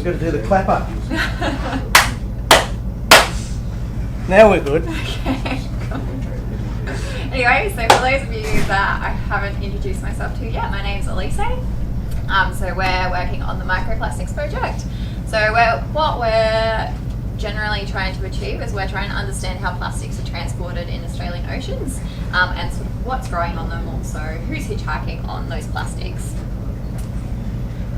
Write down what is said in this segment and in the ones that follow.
We've got to do the clapper. Now we're good. Okay, cool. Anyway, so for those of you that I haven't introduced myself to yet, my name's Elise. So we're working on the microplastics project. So what we're generally trying to achieve is we're trying to understand how plastics are transported in Australian oceans and sort of what's growing on them, also who's hitchhiking on those plastics.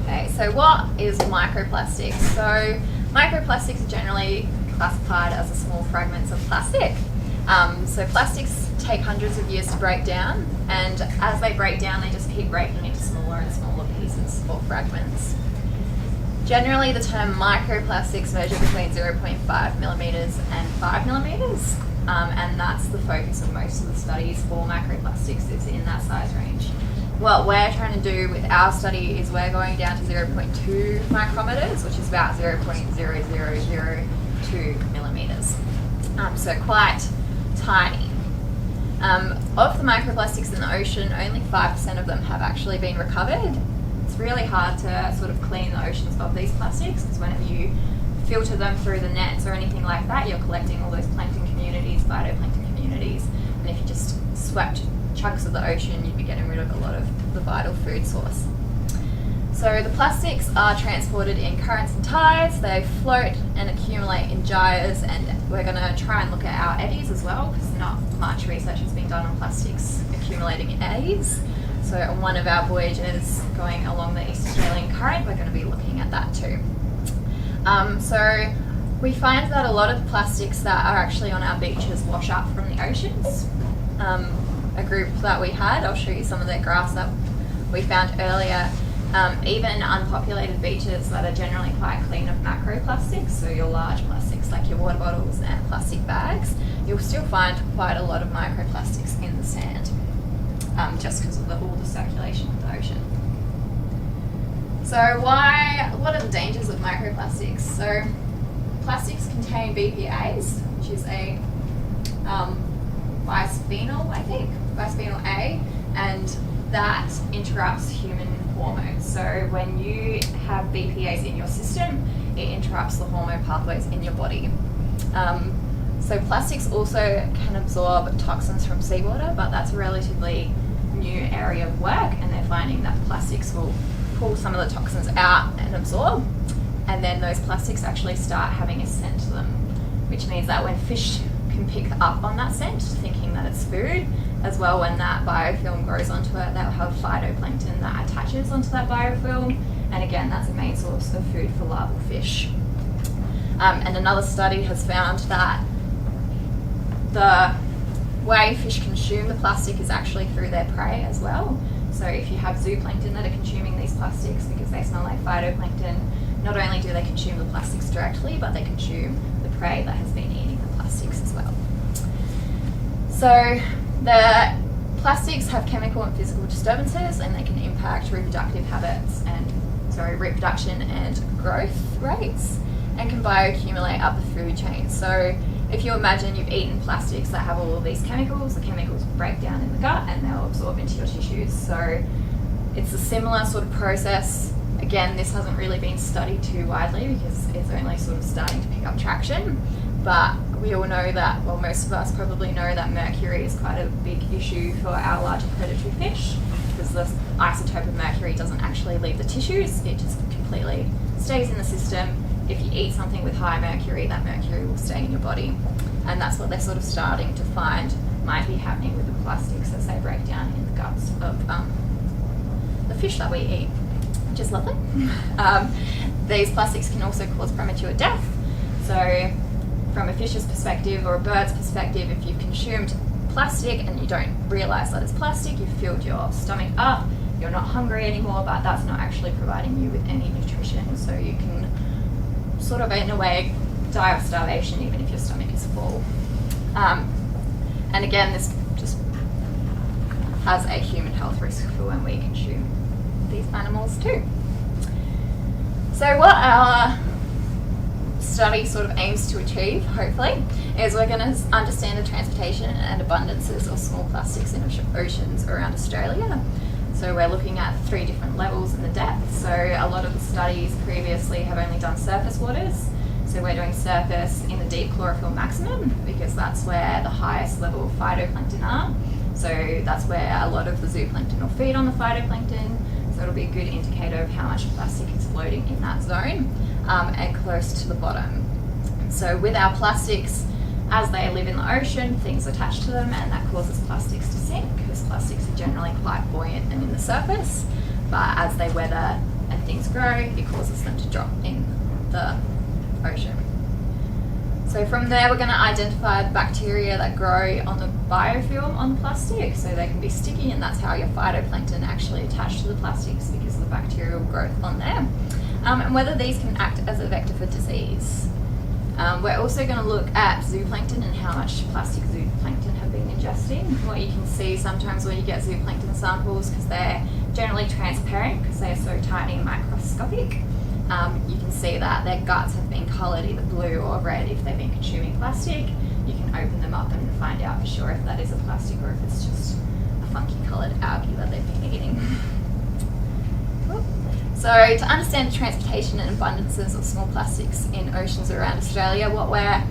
Okay, so what is microplastics? So microplastics are generally classified as the small fragments of plastic. So plastics take hundreds of years to break down, and as they break down they just keep breaking into smaller and smaller pieces or fragments. Generally the term microplastics measure between 0.5 millimetres and 5 millimetres, and that's the focus of most of the studies for microplastics, is in that size range. What we're trying to do with our study is we're going down to 0.2 micrometers, which is about 0.0002 millimetres. So quite tiny. Of the microplastics in the ocean, only 5% of them have actually been recovered. It's really hard to sort of clean the oceans of these plastics, because whenever you filter them through the nets or anything like that, you're collecting all those plankton communities, phytoplankton communities, and if you just swept chunks of the ocean, you'd be getting rid of a lot of the vital food source. So the plastics are transported in currents and tides, they float and accumulate in gyres, and we're going to try and look at our eddies as well, because not much research has been done on plastics accumulating in eddies. So on one of our voyages going along the East Australian current, we're going to be looking at that too. So we find that a lot of the plastics that are actually on our beaches wash up from the oceans. A group that we had, I'll show you some of the graphs that we found earlier, even unpopulated beaches that are generally quite clean of macroplastics, so your large plastics like your water bottles and plastic bags, you'll still find quite a lot of microplastics in the sand, just because of all the circulation of the ocean. So what are the dangers of microplastics? So plastics contain BPAs, which is a bisphenol, I think, bisphenol A, and that interrupts human hormones. So when you have BPAs in your system, it interrupts the hormone pathways in your body. So plastics also can absorb toxins from seawater, but that's a relatively new area of work, and they're finding that plastics will pull some of the toxins out and absorb, and then those plastics actually start having a scent to them, which means that when fish can pick up on that scent, thinking that it's food, as well when that biofilm grows onto it, they'll have phytoplankton that attaches onto that biofilm, and again that's a main source of food for larval fish. And another study has found that the way fish consume the plastic is actually through their prey as well. So if you have zooplankton that are consuming these plastics because they smell like phytoplankton, not only do they consume the plastics directly, but they consume the prey that has been eating the plastics as well. So the plastics have chemical and physical disturbances, and they can impact reproduction and growth rates, and can bioaccumulate up the food chain. So if you imagine you've eaten plastics that have all of these chemicals, the chemicals break down in the gut and they'll absorb into your tissues. So it's a similar sort of process. Again, this hasn't really been studied too widely because it's only sort of starting to pick up traction, but we all know that, well, most of us probably know that mercury is quite a big issue for our larger predatory fish, because the isotope of mercury doesn't actually leave the tissues, it just completely stays in the system. If you eat something with high mercury, that mercury will stay in your body, and that's what they're sort of starting to find might be happening with the plastics as they break down in the guts of the fish that we eat, which is lovely. These plastics can also cause premature death. So from a fish's perspective or a bird's perspective, if you've consumed plastic and you don't realise that it's plastic, you've filled your stomach up, you're not hungry anymore, but that's not actually providing you with any nutrition, so you can sort of in a way die of starvation even if your stomach is full. And again, this just has a human health risk for when we consume these animals too. So what our study sort of aims to achieve, hopefully, is we're going to understand the transportation and abundances of small plastics in oceans around Australia. So So we're looking at 3 different levels in the depth. So a lot of the studies previously have only done surface waters. So we're doing surface in the deep chlorophyll maximum because that's where the highest level of phytoplankton are. So that's where a lot of the zooplankton will feed on the phytoplankton. So it'll be a good indicator of how much plastic is floating in that zone and close to the bottom. So with our plastics, as they live in the ocean, things attach to them and that causes plastics to sink because plastics are generally quite buoyant and in the surface. But as they weather and things grow, it causes them to drop in the ocean. So from there we're going to identify the bacteria that grow on the biofilm on the plastic, so they can be sticky, and that's how your phytoplankton actually attach to the plastics because of the bacterial growth on there, and whether these can act as a vector for disease. We're also going to look at zooplankton and how much plastic zooplankton have been ingesting. What you can see sometimes when you get zooplankton samples, because they're generally transparent because they're so tiny and microscopic, you can see that their guts have been coloured either blue or red if they've been consuming plastic. You can open them up and find out for sure if that is a plastic or if it's just a funky coloured algae that they've been eating. So to understand the transportation and abundances of small plastics in oceans around Australia, what we're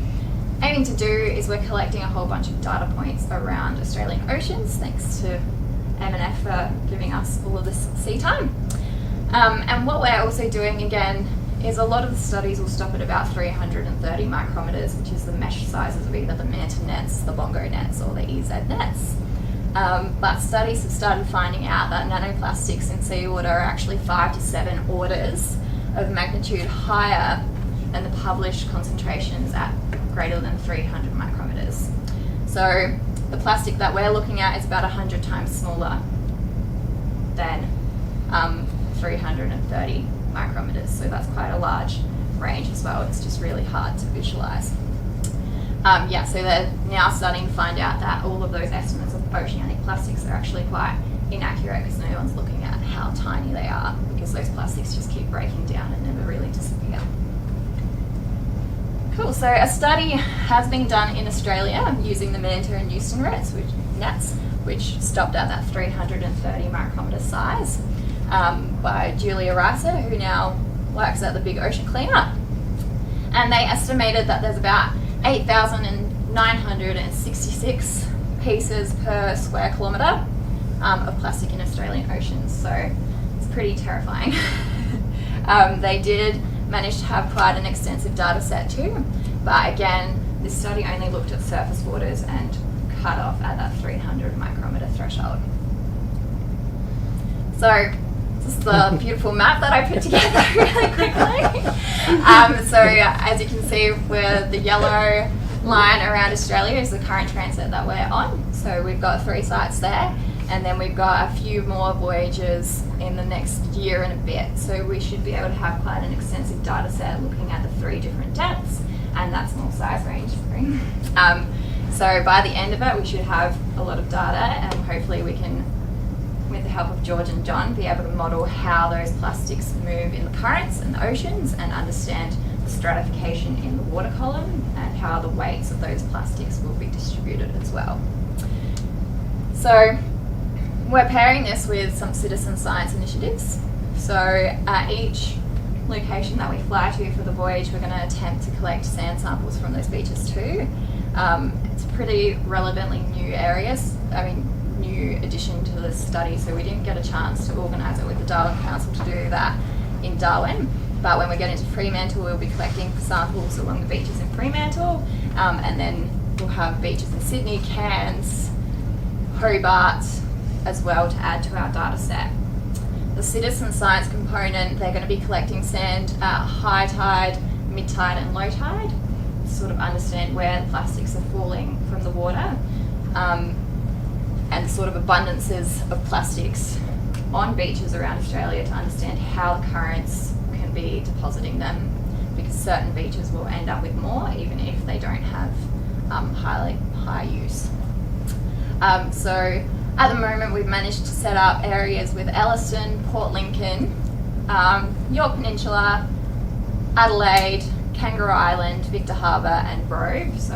aiming to do is we're collecting a whole bunch of data points around Australian oceans, thanks to M&F for giving us all of this sea time. And what we're also doing again is a lot of the studies will stop at about 330 micrometers, which is the mesh sizes of either the manta nets, the bongo nets, or the EZ nets. But studies have started finding out that nanoplastics in seawater are actually 5 to 7 orders of magnitude higher than the published concentrations at greater than 300 micrometers. So the plastic that we're looking at is about 100 times smaller than 330 micrometers, so that's quite a large range as well. It's just really hard to visualise. So they're now starting to find out that all of those estimates of oceanic plastics are actually quite inaccurate because no one's looking at how tiny they are, because those plastics just keep breaking down and never really disappear. Cool, so a study has been done in Australia using the Manta and Houston nets, which stopped at that 330 micrometer size, by Julia Reiser, who now works at the Big Ocean Cleanup. And they estimated that there's about 8,966 pieces per square kilometre of plastic in Australian oceans, so it's pretty terrifying. They did manage to have quite an extensive data set too, but again, this study only looked at surface waters and cut off at that 300 micrometre threshold. So this is the beautiful map that I put together really quickly. So as you can see, where the yellow line around Australia is the current transit that we're on. So we've got 3 sites there, and then we've got a few more voyages in the next year and a bit. So we should be able to have quite an extensive data set looking at the 3 different depths and that small size range. So by the end of it, we should have a lot of data, and hopefully we can, with the help of George and John, be able to model how those plastics move in the currents and the oceans and understand the stratification in the water column and how the weights of those plastics will be distributed as well. So we're pairing this with some citizen science initiatives. So at each location that we fly to for the voyage, we're going to attempt to collect sand samples from those beaches too. It's a pretty relevantly new new addition to the study, so we didn't get a chance to organise it with the Darwin Council to do that in Darwin. But when we get into Fremantle, we'll be collecting samples along the beaches in Fremantle, and then we'll have beaches in Sydney, Cairns, Hobart as well to add to our data set. The citizen science component, they're going to be collecting sand at high tide, mid tide and low tide to sort of understand where the plastics are falling from the water, and sort of abundances of plastics on beaches around Australia to understand how the currents can be depositing them, because certain beaches will end up with more even if they don't have high use. So at the moment we've managed to set up areas with Elliston, Port Lincoln, York Peninsula, Adelaide, Kangaroo Island, Victor Harbour and Grove, so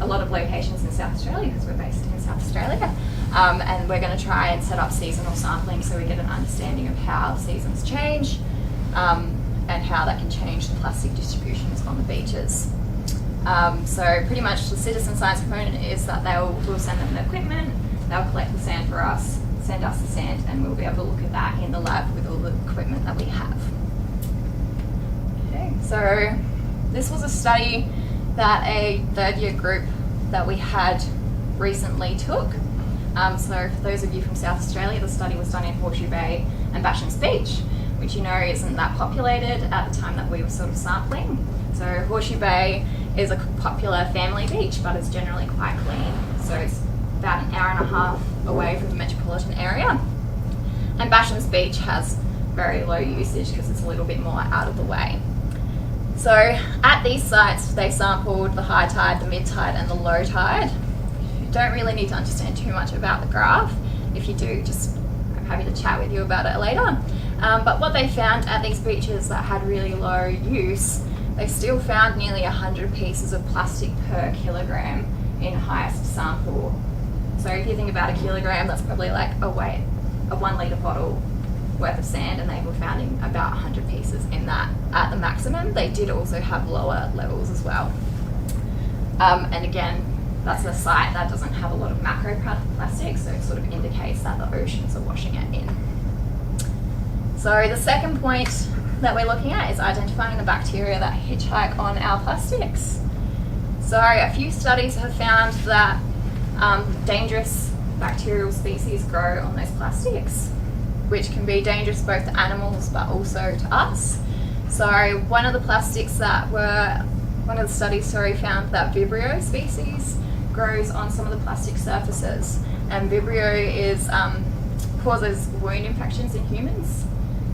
a lot of locations in South Australia because we're based in South Australia. And we're going to try and set up seasonal sampling so we get an understanding of how seasons change and how that can change the plastic distributions on the beaches. So pretty much the citizen science component is that we'll send them the equipment, they'll collect the sand for us, send us the sand, and we'll be able to look at that in the lab with all the equipment that we have. Okay, so this was a study that a third-year group that we had recently took. So for those of you from South Australia, the study was done in Horseshoe Bay and Bashams Beach, which you know isn't that populated at the time that we were sort of sampling. So Horseshoe Bay is a popular family beach, but it's generally quite clean. So it's about an hour and a half away from the metropolitan area. And Bashams Beach has very low usage because it's a little bit more out of the way. So at these sites, they sampled the high tide, the mid tide, and the low tide. You don't really need to understand too much about the graph. If you do, I'm happy to chat with you about it later. But what they found at these beaches that had really low use, they still found nearly 100 pieces of plastic per kilogram in highest sample. So if you think about a kilogram, that's probably like a 1 litre bottle worth of sand, and they were found in about 100 pieces in that at the maximum. They did also have lower levels as well. And again, that's a site that doesn't have a lot of macroplastics, so it sort of indicates that the oceans are washing it in. So the second point that we're looking at is identifying the bacteria that hitchhike on our plastics. So a few studies have found that dangerous bacterial species grow on those plastics, which can be dangerous both to animals but also to us. So one of the studies found that Vibrio species grows on some of the plastic surfaces, and Vibrio causes wound infections in humans,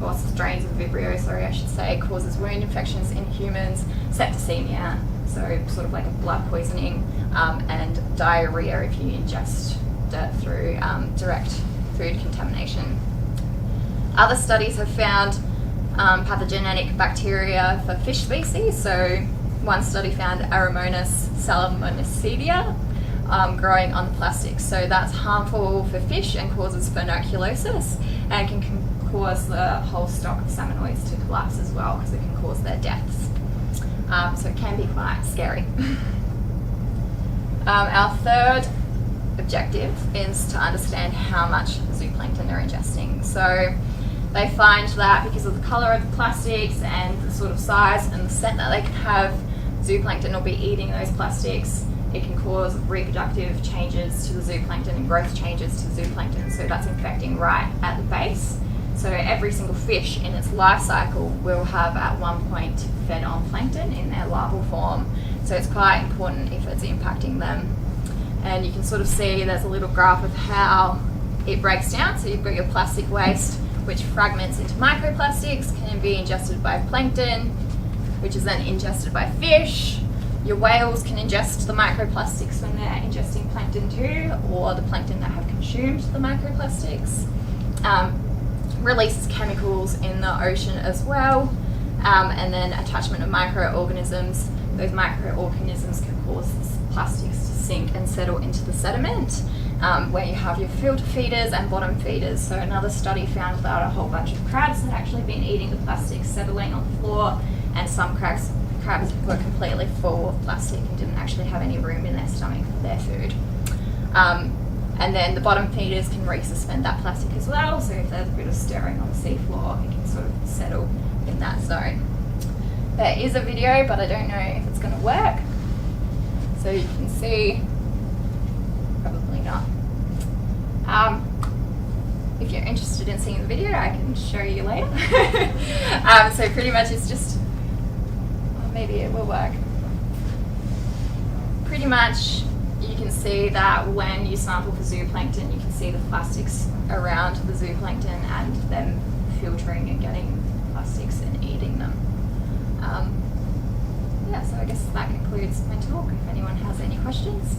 or strains of Vibrio, I should say, causes wound infections in humans, septicemia, so sort of like a blood poisoning, and diarrhea if you ingest dirt through direct food contamination. Other studies have found pathogenic bacteria for fish species. So one study found Aromonas salmonicidia growing on the plastics. So that's harmful for fish and causes phonoculosis, and can cause the whole stock of salmonoids to collapse as well, because it can cause their deaths. So it can be quite scary. Our third objective is to understand how much zooplankton they're ingesting. So they find that because of the colour of the plastics and the sort of size and the scent that they can have, zooplankton will be eating those plastics. It can cause reproductive changes to the zooplankton and growth changes to the zooplankton, so that's infecting right at the base. So every single fish in its life cycle will have at one point fed on plankton in their larval form. So it's quite important if it's impacting them. And you can sort of see there's a little graph of how it breaks down. So you've got your plastic waste, which fragments into microplastics, can be ingested by plankton, which is then ingested by fish. Your whales can ingest the microplastics when they're ingesting plankton too, or the plankton that have consumed the microplastics. Releases chemicals in the ocean as well, and then attachment of microorganisms. Those microorganisms can cause plastics to sink and settle into the sediment, where you have your filter feeders and bottom feeders. So another study found that a whole bunch of crabs had actually been eating the plastics settling on the floor, and some crabs were completely full of plastic and didn't actually have any room in their stomach for their food. And then the bottom feeders can resuspend that plastic as well, so if there's a bit of stirring on the seafloor, it can sort of settle in that zone. There is a video, but I don't know if it's going to work. So you can see, probably not. If you're interested in seeing the video, I can show you later. So pretty much it's just, maybe it will work. Pretty much you can see that when you sample for zooplankton, you can see the plastics around the zooplankton and them filtering and getting plastics and eating them. Yeah, so I guess that concludes my talk. If anyone has any questions.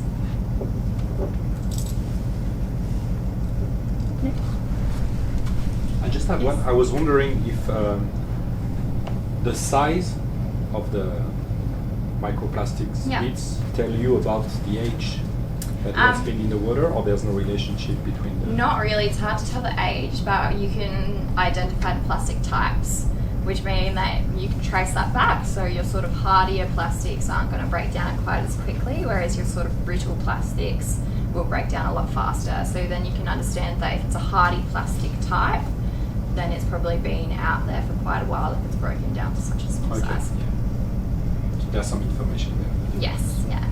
I just have one. I was wondering if the size of the microplastics bits tell you about the age That it has been in the water, or there's no relationship between them? Not really. It's hard to tell the age, but you can identify the plastic types, which mean that you can trace that back. So your sort of hardier plastics aren't going to break down quite as quickly, whereas your sort of brittle plastics will break down a lot faster. So then you can understand that if it's a hardy plastic type, then it's probably been out there for quite a while if it's broken down to such a small Okay. size. Yeah. So there's some information there. Yes, yeah.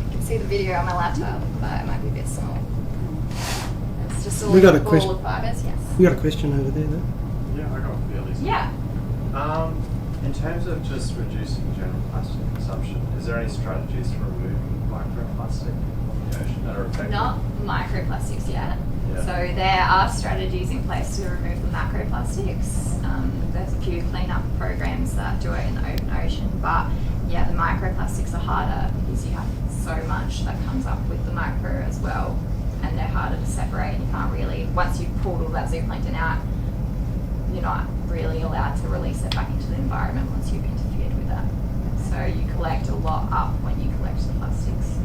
You can see the video on my laptop, but it might be a bit small. It's just a We got a ball question. of fibres, yes. We got a question over there, though. Yeah, I got a fairly simple. Yeah. In terms of just reducing general plastic consumption, is there any strategies for removing microplastic from the ocean that are effective? Not microplastics yet. Yeah. So there are strategies in place to remove the macroplastics. There's a few cleanup programs that do it in the open ocean, but yeah, the microplastics are harder because you have so much that comes up with the micro as well, and they're harder to separate. You can't really, once you've pulled all that zooplankton out, you're not really allowed to release it back into the environment once you've interfered with that. So you collect a lot up when you collect the plastics.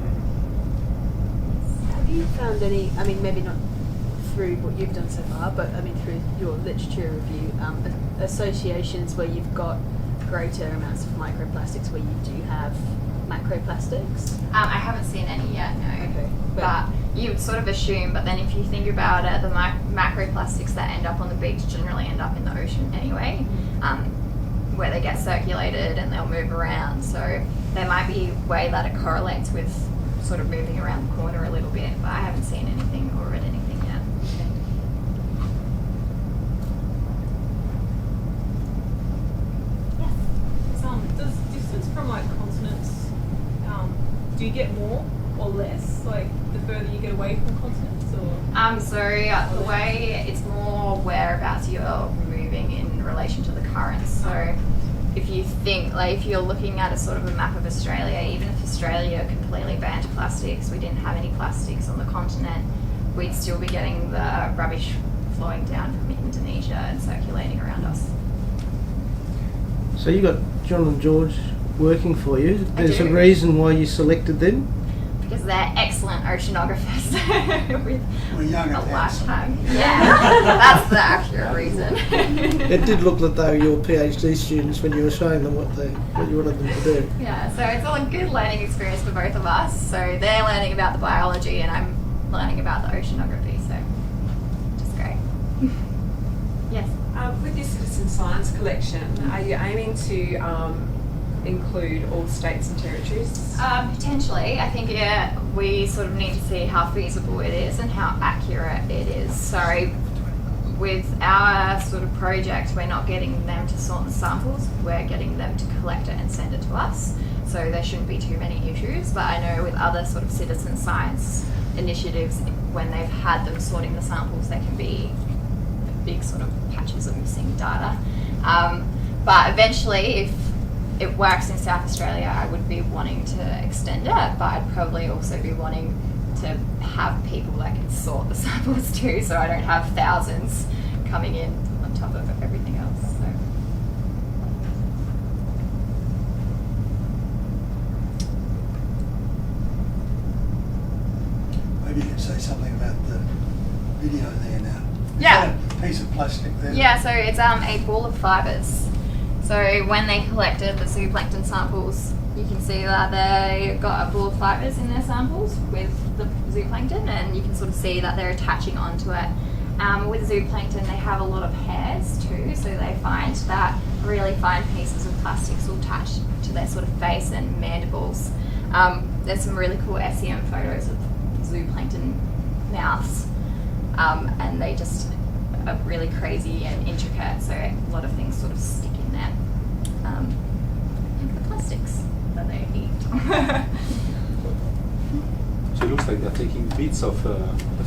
Have you found any, I mean, maybe not through what you've done so far, but I mean through your literature review, associations where you've got greater amounts of microplastics where you do have macroplastics? I haven't seen any yet, no. Okay. But you would sort of assume, but then if you think about it, the macroplastics that end up on the beach generally end up in the ocean anyway, where they get circulated and they'll move around. So there might be a way that it correlates with sort of moving around the corner a little bit, but I haven't seen anything or read anything yet. Does distance from like continents, do you get more or less, like the further you get away from continents, or? So the way it's more whereabouts you're moving in relation to the currents. So if you think, like if you're looking at a sort of a map of Australia, even if Australia completely banned plastics, we didn't have any plastics on the continent, we'd still be getting the rubbish flowing down from Indonesia and circulating around us. So you got John and George working for you. There's a do. reason why you selected them. Because they're excellent oceanographers with We're young a and handsome. lifetime. Yeah, that's the accurate reason. It did look like they were your PhD students when you were showing them what you wanted them to do. Yeah, so it's a good learning experience for both of us. So they're learning about the biology and I'm learning about the oceanography, so just great. Yes. With your citizen science collection, are you aiming to include all states and territories? Potentially. I think we sort of need to see how feasible it is and how accurate it is. So with our sort of project, we're not getting them to sort the samples, we're getting them to collect it and send it to us. So there shouldn't be too many issues, but I know with other sort of citizen science initiatives, when they've had them sorting the samples, there can be big sort of patches of missing data. But eventually, if it works in South Australia, I would be wanting to extend it, but I'd probably also be wanting to have people that can sort the samples too, so I don't have thousands coming in on top of everything else. So. Maybe you can say something about the video there now. Is Yeah. that a piece of plastic there? Yeah, so it's a ball of fibres. So when they collected the zooplankton samples, you can see that they got a ball of fibres in their samples with the zooplankton, and you can sort of see that they're attaching onto it. With zooplankton, they have a lot of hairs too, so they find that really fine pieces of plastics will attach to their sort of face and mandibles. There's some really cool SEM photos of zooplankton mouths, and they just are really crazy and intricate, so a lot of things sort of stick in there. And the plastics that they eat. So it looks like they're taking bits of the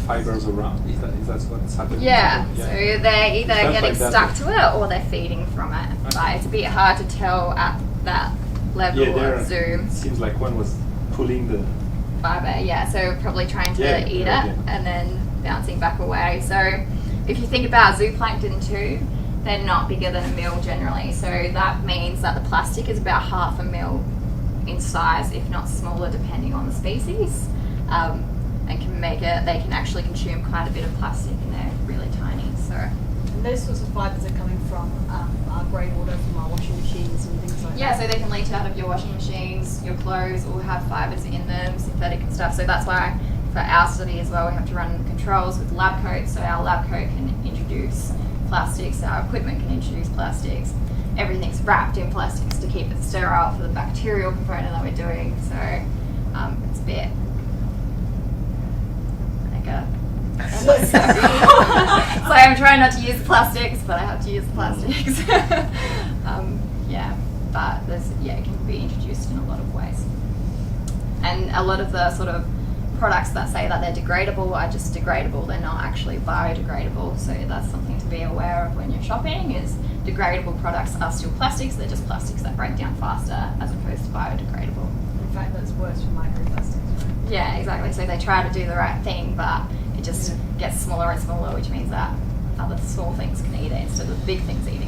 fibers around. Is that what's happening? Yeah, so they're either Sounds getting like that. stuck to it or they're feeding from it. But it's a bit hard to tell at that level there of zoom. it seems like one was pulling the. Fibre, yeah, so probably trying to Yeah, eat yeah, it yeah. and then bouncing back away. So if you think about zooplankton too, they're not bigger than a mil generally. So that means that the plastic is about half a mil in size, if not smaller, depending on the species, and can make it. They can actually consume quite a bit of plastic, and they're really tiny. So. And those sorts of fibres are coming from our grey water from our washing machines and things like Yeah, that. so they can leach out of your washing machines, your clothes, all have fibres in them, synthetic and stuff. So that's why for our study as well, we have to run controls with lab coats. So our lab coat can introduce plastics, our equipment can introduce plastics. Everything's wrapped in plastics to keep it sterile for the bacterial component that we're doing. So it's a bit like a... so I'm trying not to use the plastics, but I have to use the plastics. Yeah, but it can be introduced in a lot of ways. And a lot of the sort of products that say that they're degradable are just degradable. They're not actually biodegradable. So that's something to be aware of when you're shopping. Is degradable products are still plastics. They're just plastics that break down faster as opposed to biodegradable. In fact, that's worse for microplastics, right? Yeah, exactly. So they try to do the right thing, but it just gets smaller and smaller, which means that other small things can eat it instead of the big things eating